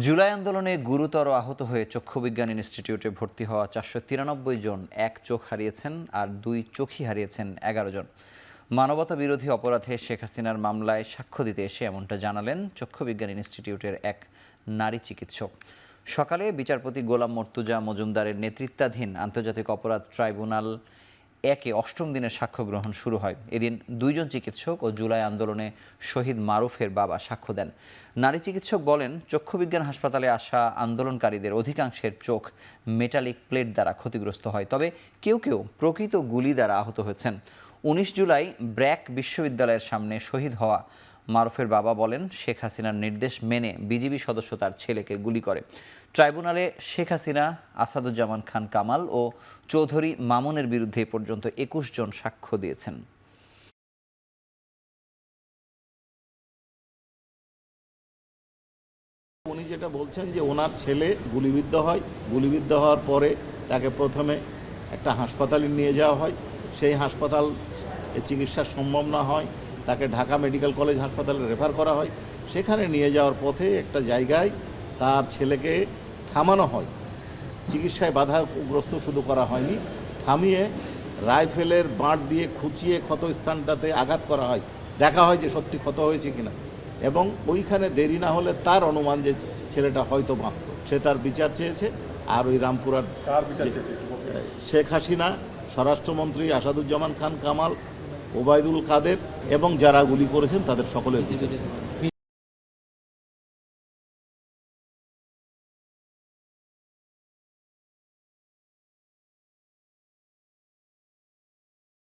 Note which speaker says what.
Speaker 1: জুলাই আন্দোলনে গুরুতর আহত হয়ে চক্ষুবিজ্ঞান ইনস্টিটিউটে ভর্তি হওয়া 493 জন এক চোখ হারিয়েছেন আর দুই চোখই হারিয়েছেন 11 জন। মানবতা বিরোধী অপরাধে শেখ হাসিনার মামলায় সাক্ষ্য দিতে এসে এমনটা জানালেন চক্ষুবিজ্ঞান ইনস্টিটিউটের এক নারী চিকিৎসক। সকালে বিচারপতি গোলাম মর্তুজা মজুমদারের নেতৃত্বাধীন আন্তর্জাতিক অপরাধ ট্রাইব্যুনাল একে অষ্টম দিনের সাক্ষ্য গ্রহণ শুরু হয়। এদিন দুইজন চিকিৎসক ও জুলাই আন্দোলনে শহীদ মারুফের বাবা সাক্ষ্য দেন। নারী চিকিৎসক বলেন, চক্ষুবিজ্ঞান হাসপাতালে আসা আন্দোলনকারীদের অধিকাংশের চোখ মেটালিক প্লেট দ্বারা ক্ষতিগ্রস্ত হয়, তবে কেউ কেউ প্রকৃত গুলি দ্বারা আহত হয়েছেন। 19 জুলাই ব্র্যাক বিশ্ববিদ্যালয়ের সামনে শহীদ হওয়া মারুফের বাবা বলেন, শেখ হাসিনার নির্দেশ মেনে বিজিবি সদস্য তার ছেলেকে গুলি করে। ট্রাইব্যুনালে শেখ হাসিনা, আসাদুজ্জামান খান কামাল ও চৌধুরী মামুনের বিরুদ্ধে এ পর্যন্ত 21 জন সাক্ষ্য দিয়েছেন।
Speaker 2: উনি যেটা বলছেন যে ওনার ছেলে গুলিবিদ্ধ হয়, গুলিবিদ্ধ হওয়ার পরে তাকে প্রথমে একটা হাসপাতালে নিয়ে যাওয়া হয়। সেই হাসপাতাল চিকিৎসা সম্ভব না হয়, তাকে ঢাকা মেডিকেল কলেজ হাসপাতালে রেফার করা হয়। সেখানে নিয়ে যাওয়ার পথে একটা জায়গায় তার ছেলেকে থামানো হয়। চিকিৎসায় বাধাগ্রস্ত শুধু করা হয়নি, থামিয়ে রাইফেলের বাঁট দিয়ে খুঁচিয়ে ক্ষতস্থানটাতে আঘাত করা হয়, দেখা হয় যে সত্যি ক্ষত হয়েছে কিনা। এবং ওইখানে দেরি না হলে তার অনুমান যে ছেলেটা হয়তো বাঁচত, সে তার বিচার চেয়েছে। আর ওই রামপুরার শেখ হাসিনা, স্বরাষ্ট্রমন্ত্রী আসাদুজ্জামান খান কামাল, ওবায়দুল কাদের এবং যারা গুলি করেছেন তাদের সকলের বিচার চেয়েছে।